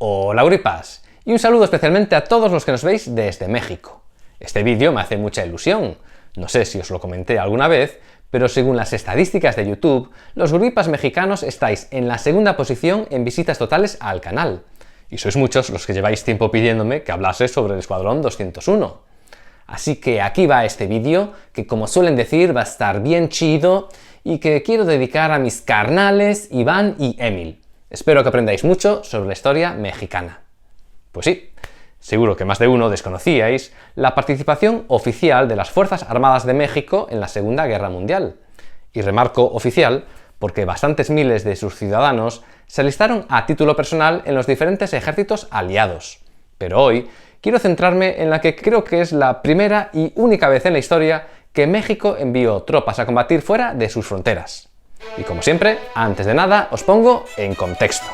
Hola Uripas, y un saludo especialmente a todos los que nos veis desde México. Este vídeo me hace mucha ilusión. No sé si os lo comenté alguna vez, pero según las estadísticas de YouTube, los Uripas mexicanos estáis en la segunda posición en visitas totales al canal. Y sois muchos los que lleváis tiempo pidiéndome que hablase sobre el Escuadrón 201. Así que aquí va este vídeo, que como suelen decir va a estar bien chido y que quiero dedicar a mis carnales Iván y Emil. Espero que aprendáis mucho sobre la historia mexicana. Pues sí, seguro que más de uno desconocíais la participación oficial de las Fuerzas Armadas de México en la Segunda Guerra Mundial. Y remarco oficial porque bastantes miles de sus ciudadanos se alistaron a título personal en los diferentes ejércitos aliados. Pero hoy quiero centrarme en la que creo que es la primera y única vez en la historia que México envió tropas a combatir fuera de sus fronteras. Y como siempre, antes de nada, os pongo en contexto.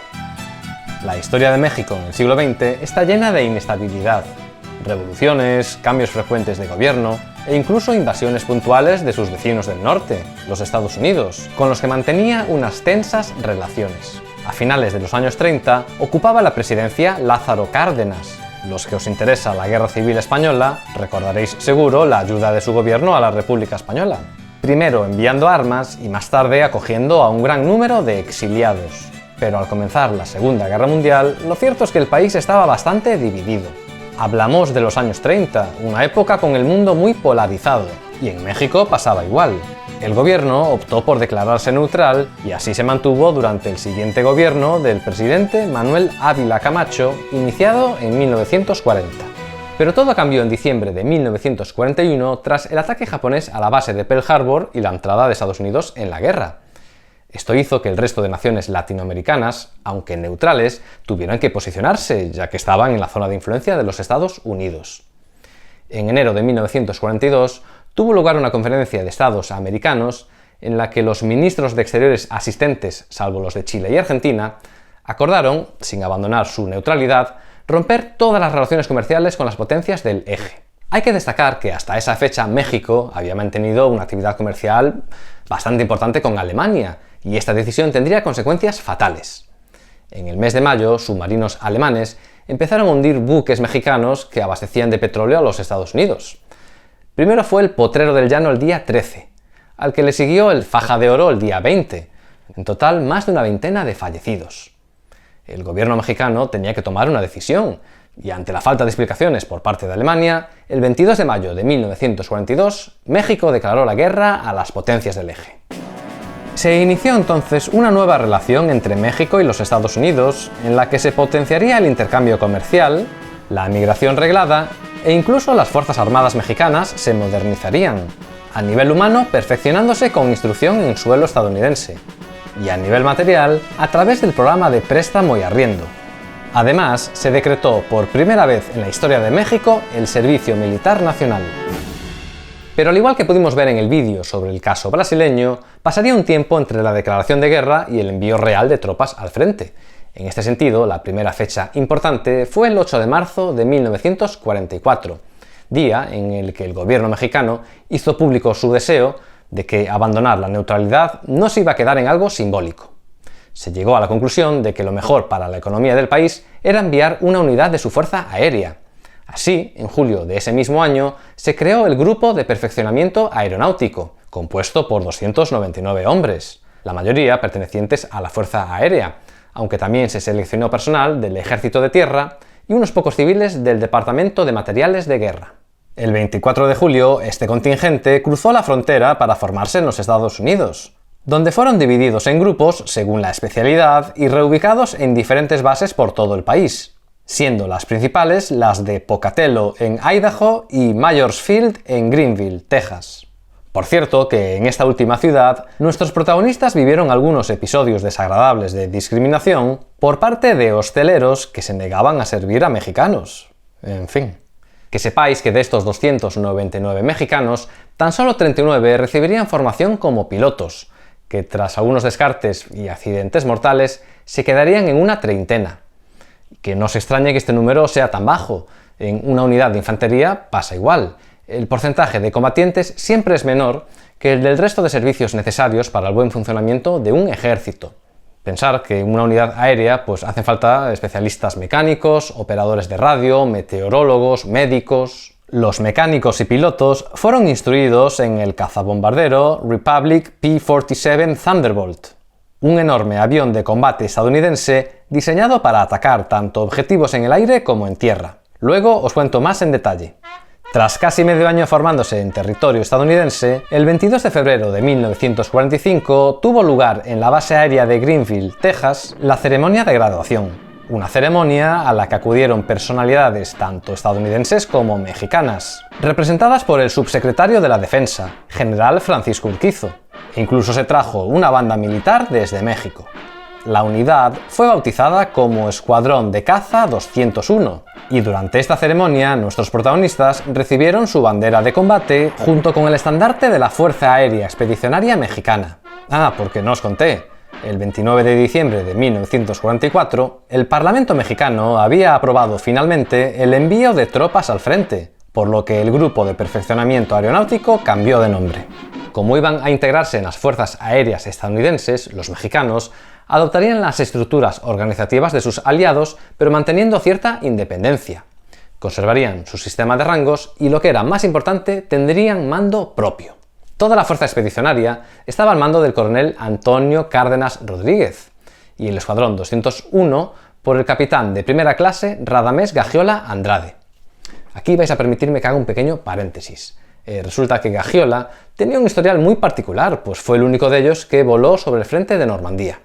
La historia de México en el siglo XX está llena de inestabilidad, revoluciones, cambios frecuentes de gobierno e incluso invasiones puntuales de sus vecinos del norte, los Estados Unidos, con los que mantenía unas tensas relaciones. A finales de los años 30 ocupaba la presidencia Lázaro Cárdenas. Los que os interesa la Guerra Civil Española recordaréis seguro la ayuda de su gobierno a la República Española. Primero enviando armas y más tarde acogiendo a un gran número de exiliados. Pero al comenzar la Segunda Guerra Mundial, lo cierto es que el país estaba bastante dividido. Hablamos de los años 30, una época con el mundo muy polarizado, y en México pasaba igual. El gobierno optó por declararse neutral y así se mantuvo durante el siguiente gobierno del presidente Manuel Ávila Camacho, iniciado en 1940. Pero todo cambió en diciembre de 1941 tras el ataque japonés a la base de Pearl Harbor y la entrada de Estados Unidos en la guerra. Esto hizo que el resto de naciones latinoamericanas, aunque neutrales, tuvieran que posicionarse, ya que estaban en la zona de influencia de los Estados Unidos. En enero de 1942 tuvo lugar una conferencia de Estados americanos en la que los ministros de Exteriores asistentes, salvo los de Chile y Argentina, acordaron, sin abandonar su neutralidad, romper todas las relaciones comerciales con las potencias del eje. Hay que destacar que hasta esa fecha México había mantenido una actividad comercial bastante importante con Alemania, y esta decisión tendría consecuencias fatales. En el mes de mayo, submarinos alemanes empezaron a hundir buques mexicanos que abastecían de petróleo a los Estados Unidos. Primero fue el Potrero del Llano el día 13, al que le siguió el Faja de Oro el día 20. En total, más de una veintena de fallecidos. El gobierno mexicano tenía que tomar una decisión, y ante la falta de explicaciones por parte de Alemania, el 22 de mayo de 1942, México declaró la guerra a las potencias del eje. Se inició entonces una nueva relación entre México y los Estados Unidos, en la que se potenciaría el intercambio comercial, la migración reglada e incluso las Fuerzas Armadas mexicanas se modernizarían, a nivel humano perfeccionándose con instrucción en suelo estadounidense, y a nivel material a través del programa de préstamo y arriendo. Además, se decretó por primera vez en la historia de México el Servicio Militar Nacional. Pero al igual que pudimos ver en el vídeo sobre el caso brasileño, pasaría un tiempo entre la declaración de guerra y el envío real de tropas al frente. En este sentido, la primera fecha importante fue el 8 de marzo de 1944, día en el que el gobierno mexicano hizo público su deseo de que abandonar la neutralidad no se iba a quedar en algo simbólico. Se llegó a la conclusión de que lo mejor para la economía del país era enviar una unidad de su fuerza aérea. Así, en julio de ese mismo año, se creó el Grupo de Perfeccionamiento Aeronáutico, compuesto por 299 hombres, la mayoría pertenecientes a la Fuerza Aérea, aunque también se seleccionó personal del Ejército de Tierra y unos pocos civiles del Departamento de Materiales de Guerra. El 24 de julio, este contingente cruzó la frontera para formarse en los Estados Unidos, donde fueron divididos en grupos según la especialidad y reubicados en diferentes bases por todo el país, siendo las principales las de Pocatello en Idaho y Mayorsfield en Greenville, Texas. Por cierto que en esta última ciudad, nuestros protagonistas vivieron algunos episodios desagradables de discriminación por parte de hosteleros que se negaban a servir a mexicanos. En fin. Que sepáis que de estos 299 mexicanos, tan solo 39 recibirían formación como pilotos, que tras algunos descartes y accidentes mortales se quedarían en una treintena. Que no se extrañe que este número sea tan bajo. En una unidad de infantería pasa igual. El porcentaje de combatientes siempre es menor que el del resto de servicios necesarios para el buen funcionamiento de un ejército. Pensar que en una unidad aérea pues hacen falta especialistas mecánicos, operadores de radio, meteorólogos, médicos. Los mecánicos y pilotos fueron instruidos en el cazabombardero Republic P-47 Thunderbolt, un enorme avión de combate estadounidense diseñado para atacar tanto objetivos en el aire como en tierra. Luego os cuento más en detalle. Tras casi medio año formándose en territorio estadounidense, el 22 de febrero de 1945 tuvo lugar en la base aérea de Greenville, Texas, la ceremonia de graduación. Una ceremonia a la que acudieron personalidades tanto estadounidenses como mexicanas, representadas por el subsecretario de la Defensa, general Francisco Urquizo. E incluso se trajo una banda militar desde México. La unidad fue bautizada como Escuadrón de Caza 201, y durante esta ceremonia nuestros protagonistas recibieron su bandera de combate junto con el estandarte de la Fuerza Aérea Expedicionaria Mexicana. Porque no os conté, el 29 de diciembre de 1944, el Parlamento mexicano había aprobado finalmente el envío de tropas al frente, por lo que el Grupo de Perfeccionamiento Aeronáutico cambió de nombre. Como iban a integrarse en las fuerzas aéreas estadounidenses, los mexicanos adoptarían las estructuras organizativas de sus aliados, pero manteniendo cierta independencia. Conservarían su sistema de rangos y, lo que era más importante, tendrían mando propio. Toda la fuerza expedicionaria estaba al mando del coronel Antonio Cárdenas Rodríguez y el Escuadrón 201 por el capitán de primera clase Radamés Gagiola Andrade. Aquí vais a permitirme que haga un pequeño paréntesis. Resulta que Gagiola tenía un historial muy particular, pues fue el único de ellos que voló sobre el frente de Normandía.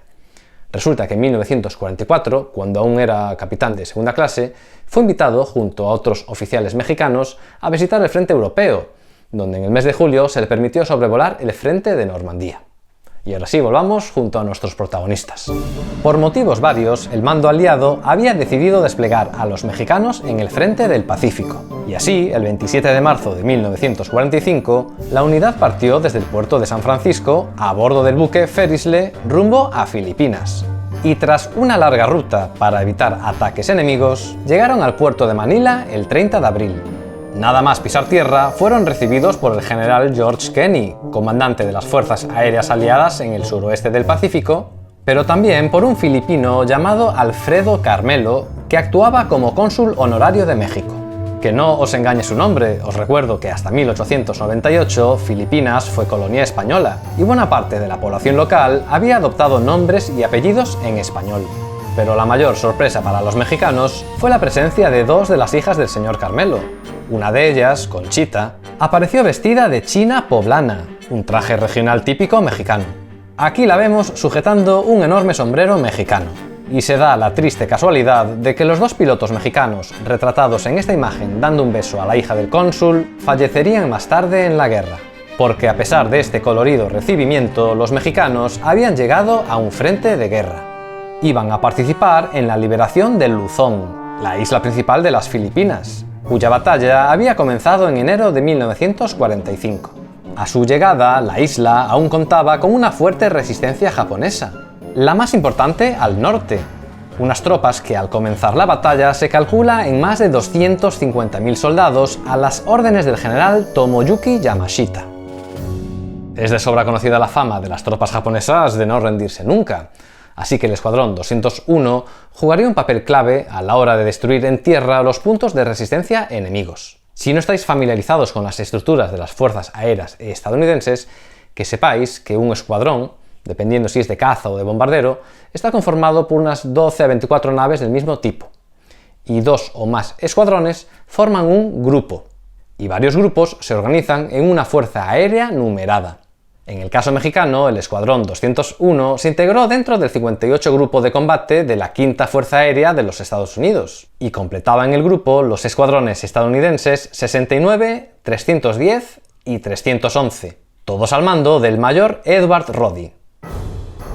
Resulta que en 1944, cuando aún era capitán de segunda clase, fue invitado, junto a otros oficiales mexicanos, a visitar el frente europeo, donde en el mes de julio se le permitió sobrevolar el frente de Normandía. Y ahora sí, volvamos junto a nuestros protagonistas. Por motivos varios, el mando aliado había decidido desplegar a los mexicanos en el frente del Pacífico. Y así, el 27 de marzo de 1945, la unidad partió desde el puerto de San Francisco a bordo del buque Ferisle rumbo a Filipinas. Y tras una larga ruta para evitar ataques enemigos, llegaron al puerto de Manila el 30 de abril. Nada más pisar tierra, fueron recibidos por el general George Kenney, comandante de las Fuerzas Aéreas Aliadas en el suroeste del Pacífico, pero también por un filipino llamado Alfredo Carmelo, que actuaba como cónsul honorario de México. Que no os engañe su nombre, os recuerdo que hasta 1898 Filipinas fue colonia española, y buena parte de la población local había adoptado nombres y apellidos en español. Pero la mayor sorpresa para los mexicanos fue la presencia de dos de las hijas del señor Carmelo. Una de ellas, Conchita, apareció vestida de china poblana, un traje regional típico mexicano. Aquí la vemos sujetando un enorme sombrero mexicano. Y se da la triste casualidad de que los dos pilotos mexicanos retratados en esta imagen dando un beso a la hija del cónsul fallecerían más tarde en la guerra. Porque a pesar de este colorido recibimiento, los mexicanos habían llegado a un frente de guerra. Iban a participar en la liberación de Luzón, la isla principal de las Filipinas, cuya batalla había comenzado en enero de 1945. A su llegada, la isla aún contaba con una fuerte resistencia japonesa, la más importante al norte, unas tropas que al comenzar la batalla se calcula en más de 250.000 soldados a las órdenes del general Tomoyuki Yamashita. Es de sobra conocida la fama de las tropas japonesas de no rendirse nunca, así que el Escuadrón 201 jugaría un papel clave a la hora de destruir en tierra los puntos de resistencia enemigos. Si no estáis familiarizados con las estructuras de las fuerzas aéreas estadounidenses, que sepáis que un escuadrón, dependiendo si es de caza o de bombardero, está conformado por unas 12 a 24 naves del mismo tipo. Y dos o más escuadrones forman un grupo, y varios grupos se organizan en una fuerza aérea numerada. En el caso mexicano, el Escuadrón 201 se integró dentro del 58 Grupo de Combate de la Quinta Fuerza Aérea de los Estados Unidos, y completaba en el grupo los escuadrones estadounidenses 69, 310 y 311, todos al mando del mayor Edward Roddy.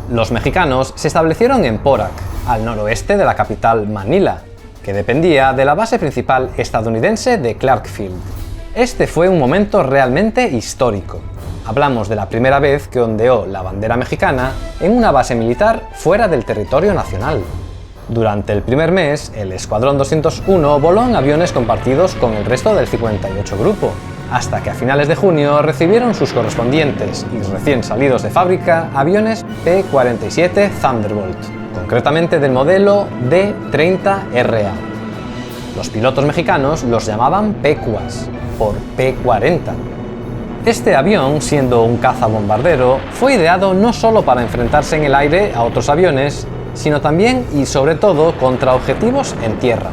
Los mexicanos se establecieron en Porac, al noroeste de la capital Manila, que dependía de la base principal estadounidense de Clarkfield. Este fue un momento realmente histórico. Hablamos de la primera vez que ondeó la bandera mexicana en una base militar fuera del territorio nacional. Durante el primer mes, el Escuadrón 201 voló en aviones compartidos con el resto del 58 Grupo, hasta que a finales de junio recibieron sus correspondientes y recién salidos de fábrica aviones P-47 Thunderbolt, concretamente del modelo D-30RA. Los pilotos mexicanos los llamaban Pecuas, por P-40. Este avión, siendo un cazabombardero, fue ideado no solo para enfrentarse en el aire a otros aviones, sino también y sobre todo contra objetivos en tierra.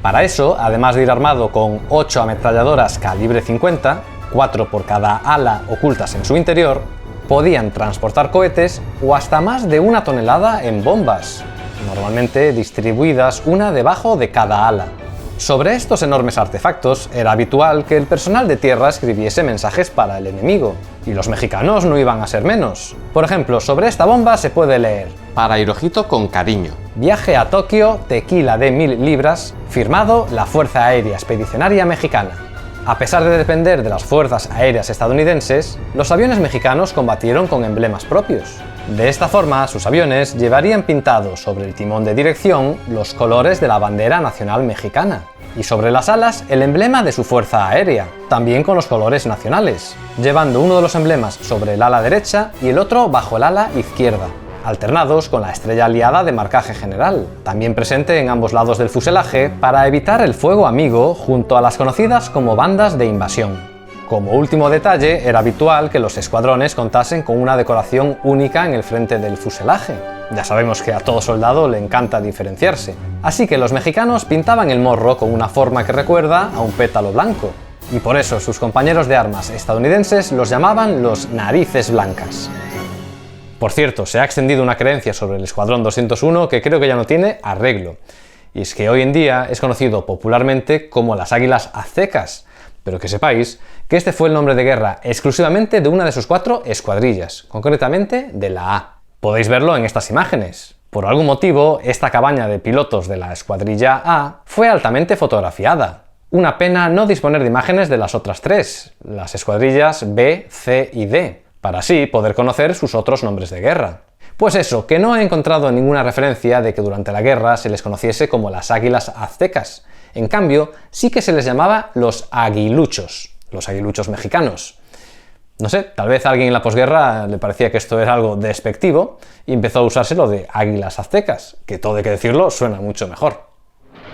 Para eso, además de ir armado con 8 ametralladoras calibre 50, 4 por cada ala ocultas en su interior, podían transportar cohetes o hasta más de 1 tonelada en bombas, normalmente distribuidas una debajo de cada ala. Sobre estos enormes artefactos era habitual que el personal de tierra escribiese mensajes para el enemigo, y los mexicanos no iban a ser menos. Por ejemplo, sobre esta bomba se puede leer: para Hirohito con cariño. Viaje a Tokio, tequila de 1000 libras, firmado la Fuerza Aérea Expedicionaria Mexicana. A pesar de depender de las fuerzas aéreas estadounidenses, los aviones mexicanos combatieron con emblemas propios. De esta forma, sus aviones llevarían pintados sobre el timón de dirección los colores de la bandera nacional mexicana, y sobre las alas el emblema de su fuerza aérea, también con los colores nacionales, llevando uno de los emblemas sobre el ala derecha y el otro bajo el ala izquierda, alternados con la estrella aliada de marcaje general, también presente en ambos lados del fuselaje para evitar el fuego amigo junto a las conocidas como bandas de invasión. Como último detalle, era habitual que los escuadrones contasen con una decoración única en el frente del fuselaje. Ya sabemos que a todo soldado le encanta diferenciarse. Así que los mexicanos pintaban el morro con una forma que recuerda a un pétalo blanco. Y por eso sus compañeros de armas estadounidenses los llamaban los narices blancas. Por cierto, se ha extendido una creencia sobre el Escuadrón 201 que creo que ya no tiene arreglo. Y es que hoy en día es conocido popularmente como las Águilas Aztecas, pero que sepáis que este fue el nombre de guerra exclusivamente de una de sus 4 escuadrillas, concretamente de la A. Podéis verlo en estas imágenes. Por algún motivo, esta cabaña de pilotos de la escuadrilla A fue altamente fotografiada. Una pena no disponer de imágenes de las otras 3, las escuadrillas B, C y D, para así poder conocer sus otros nombres de guerra. Pues eso, que no he encontrado ninguna referencia de que durante la guerra se les conociese como las Águilas Aztecas. En cambio, sí que se les llamaba los aguiluchos mexicanos. No sé, tal vez a alguien en la posguerra le parecía que esto era algo despectivo y empezó a usarse lo de águilas aztecas, que todo hay que decirlo suena mucho mejor.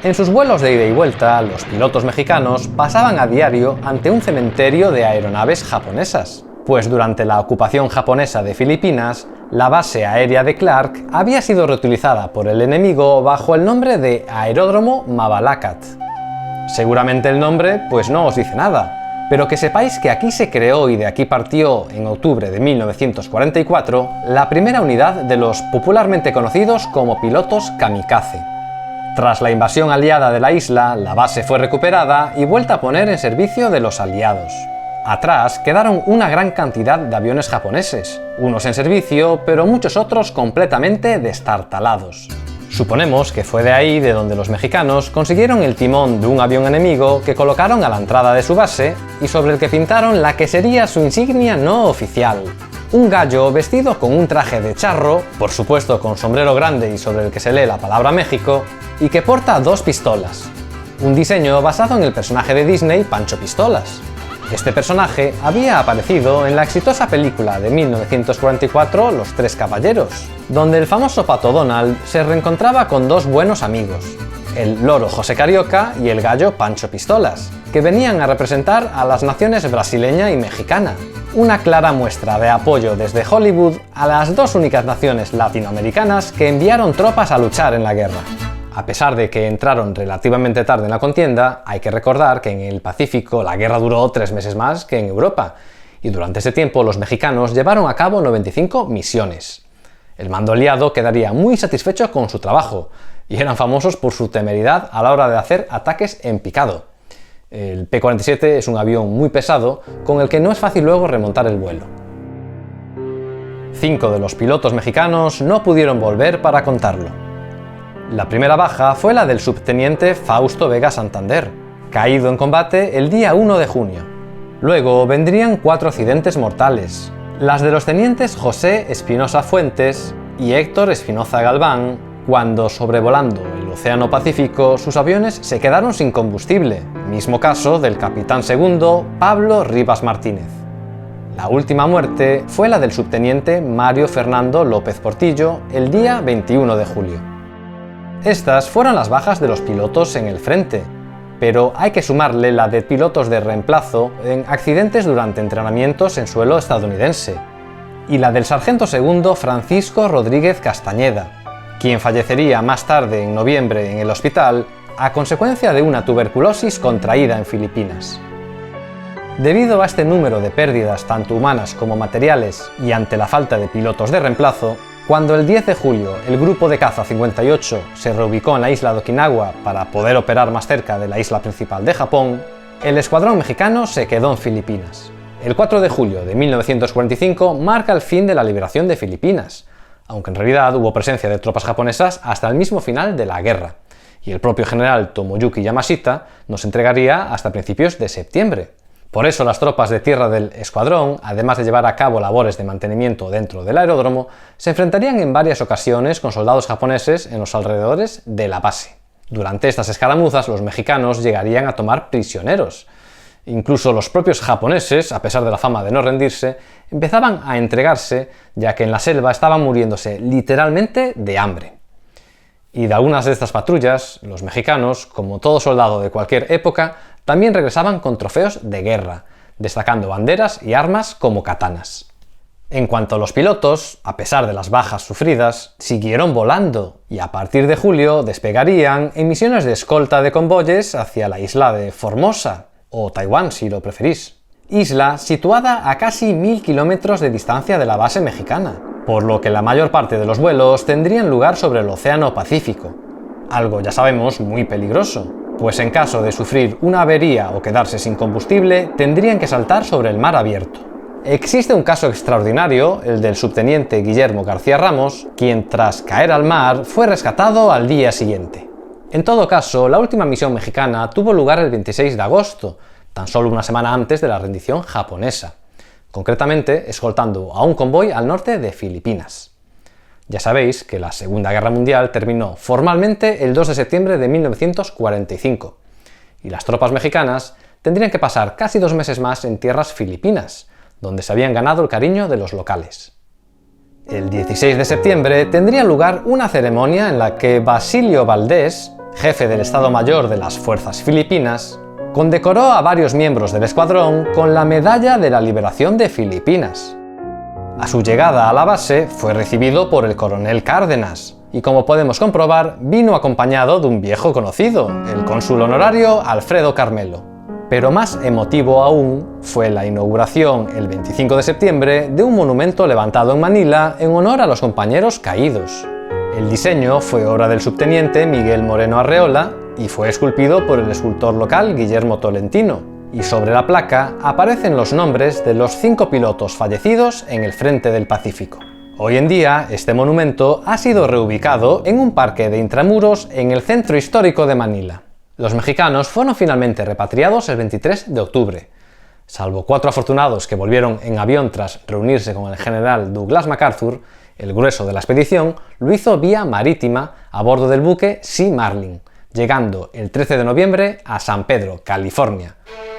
En sus vuelos de ida y vuelta, los pilotos mexicanos pasaban a diario ante un cementerio de aeronaves japonesas, pues durante la ocupación japonesa de Filipinas, la base aérea de Clark había sido reutilizada por el enemigo bajo el nombre de Aeródromo Mabalacat. Seguramente el nombre pues no os dice nada, pero que sepáis que aquí se creó y de aquí partió en octubre de 1944 la primera unidad de los popularmente conocidos como pilotos kamikaze. Tras la invasión aliada de la isla, la base fue recuperada y vuelta a poner en servicio de los aliados. Atrás quedaron una gran cantidad de aviones japoneses, unos en servicio, pero muchos otros completamente destartalados. Suponemos que fue de ahí de donde los mexicanos consiguieron el timón de un avión enemigo que colocaron a la entrada de su base y sobre el que pintaron la que sería su insignia no oficial. Un gallo vestido con un traje de charro, por supuesto con sombrero grande y sobre el que se lee la palabra México, y que porta 2 pistolas. Un diseño basado en el personaje de Disney Pancho Pistolas. Este personaje había aparecido en la exitosa película de 1944 Los Tres Caballeros, donde el famoso Pato Donald se reencontraba con 2 buenos amigos, el loro José Carioca y el gallo Pancho Pistolas, que venían a representar a las naciones brasileña y mexicana, una clara muestra de apoyo desde Hollywood a las 2 únicas naciones latinoamericanas que enviaron tropas a luchar en la guerra. A pesar de que entraron relativamente tarde en la contienda, hay que recordar que en el Pacífico la guerra duró 3 meses más que en Europa, y durante ese tiempo los mexicanos llevaron a cabo 95 misiones. El mando aliado quedaría muy satisfecho con su trabajo, y eran famosos por su temeridad a la hora de hacer ataques en picado. El P-47 es un avión muy pesado, con el que no es fácil luego remontar el vuelo. 5 de los pilotos mexicanos no pudieron volver para contarlo. La primera baja fue la del subteniente Fausto Vega Santander, caído en combate el día 1 de junio. Luego vendrían 4 accidentes mortales, las de los tenientes José Espinosa Fuentes y Héctor Espinoza Galván, cuando sobrevolando el el Océano Pacífico, sus aviones se quedaron sin combustible, mismo caso del capitán segundo Pablo Rivas Martínez. La última muerte fue la del subteniente Mario Fernando López Portillo el día 21 de julio. Estas fueron las bajas de los pilotos en el frente, pero hay que sumarle la de pilotos de reemplazo en accidentes durante entrenamientos en suelo estadounidense, y la del sargento segundo Francisco Rodríguez Castañeda, quien fallecería más tarde en noviembre en el hospital a consecuencia de una tuberculosis contraída en Filipinas. Debido a este número de pérdidas tanto humanas como materiales y ante la falta de pilotos de reemplazo, cuando el 10 de julio el grupo de caza 58 se reubicó en la isla de Okinawa para poder operar más cerca de la isla principal de Japón, el escuadrón mexicano se quedó en Filipinas. El 4 de julio de 1945 marca el fin de la liberación de Filipinas, aunque en realidad hubo presencia de tropas japonesas hasta el mismo final de la guerra, y el propio general Tomoyuki Yamashita nos entregaría hasta principios de septiembre. Por eso las tropas de tierra del escuadrón, además de llevar a cabo labores de mantenimiento dentro del aeródromo, se enfrentarían en varias ocasiones con soldados japoneses en los alrededores de la base. Durante estas escaramuzas los mexicanos llegarían a tomar prisioneros. Incluso los propios japoneses, a pesar de la fama de no rendirse, empezaban a entregarse, ya que en la selva estaban muriéndose literalmente de hambre. Y de algunas de estas patrullas, los mexicanos, como todo soldado de cualquier época, también regresaban con trofeos de guerra, destacando banderas y armas como katanas. En cuanto a los pilotos, a pesar de las bajas sufridas, siguieron volando y a partir de julio despegarían en misiones de escolta de convoyes hacia la isla de Formosa, o Taiwán si lo preferís, isla situada a casi 1000 kilómetros de distancia de la base mexicana, por lo que la mayor parte de los vuelos tendrían lugar sobre el Océano Pacífico, algo ya sabemos muy peligroso, pues en caso de sufrir una avería o quedarse sin combustible tendrían que saltar sobre el mar abierto. Existe un caso extraordinario, el del subteniente Guillermo García Ramos, quien tras caer al mar fue rescatado al día siguiente. En todo caso, la última misión mexicana tuvo lugar el 26 de agosto, tan solo una semana antes de la rendición japonesa, concretamente escoltando a un convoy al norte de Filipinas. Ya sabéis que la Segunda Guerra Mundial terminó formalmente el 2 de septiembre de 1945, y las tropas mexicanas tendrían que pasar casi 2 meses más en tierras filipinas, donde se habían ganado el cariño de los locales. El 16 de septiembre tendría lugar una ceremonia en la que Basilio Valdés, jefe del Estado Mayor de las Fuerzas Filipinas, condecoró a varios miembros del escuadrón con la Medalla de la Liberación de Filipinas. A su llegada a la base fue recibido por el coronel Cárdenas, y como podemos comprobar, vino acompañado de un viejo conocido, el cónsul honorario Alfredo Carmelo. Pero más emotivo aún fue la inauguración el 25 de septiembre de un monumento levantado en Manila en honor a los compañeros caídos. El diseño fue obra del subteniente Miguel Moreno Arreola y fue esculpido por el escultor local Guillermo Tolentino, y sobre la placa aparecen los nombres de los 5 pilotos fallecidos en el frente del Pacífico. Hoy en día, este monumento ha sido reubicado en un parque de intramuros en el centro histórico de Manila. Los mexicanos fueron finalmente repatriados el 23 de octubre. Salvo 4 afortunados que volvieron en avión tras reunirse con el general Douglas MacArthur, el grueso de la expedición lo hizo vía marítima a bordo del buque Sea Marlin, llegando el 13 de noviembre a San Pedro, California,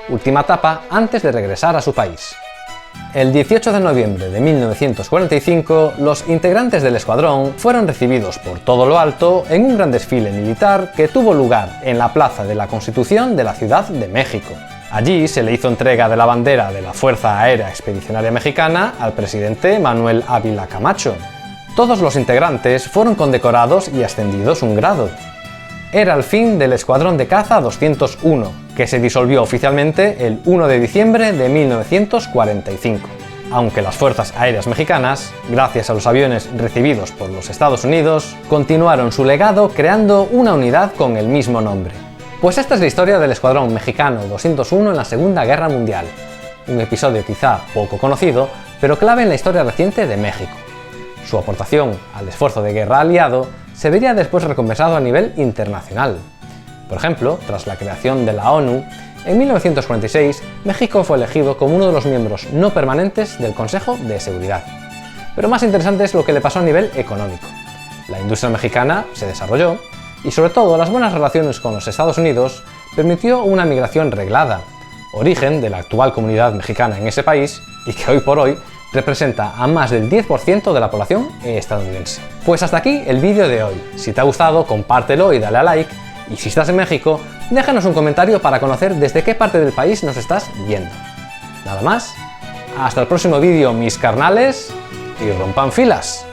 última etapa antes de regresar a su país. El 18 de noviembre de 1945, los integrantes del escuadrón fueron recibidos por todo lo alto en un gran desfile militar que tuvo lugar en la Plaza de la Constitución de la Ciudad de México. Allí se le hizo entrega de la bandera de la Fuerza Aérea Expedicionaria Mexicana al presidente Manuel Ávila Camacho. Todos los integrantes fueron condecorados y ascendidos un grado. Era el fin del Escuadrón de Caza 201, que se disolvió oficialmente el 1 de diciembre de 1945, aunque las Fuerzas Aéreas Mexicanas, gracias a los aviones recibidos por los Estados Unidos, continuaron su legado creando una unidad con el mismo nombre. Pues esta es la historia del Escuadrón Mexicano 201 en la Segunda Guerra Mundial, un episodio quizá poco conocido, pero clave en la historia reciente de México. Su aportación al esfuerzo de guerra aliado se vería después recompensado a nivel internacional. Por ejemplo, tras la creación de la ONU, en 1946 México fue elegido como uno de los miembros no permanentes del Consejo de Seguridad. Pero más interesante es lo que le pasó a nivel económico. La industria mexicana se desarrolló y sobre todo las buenas relaciones con los Estados Unidos permitió una migración reglada, origen de la actual comunidad mexicana en ese país y que hoy por hoy representa a más del 10% de la población estadounidense. Pues hasta aquí el vídeo de hoy. Si te ha gustado, compártelo y dale a like, y si estás en México, déjanos un comentario para conocer desde qué parte del país nos estás viendo. Nada más, hasta el próximo vídeo, mis carnales, y rompan filas.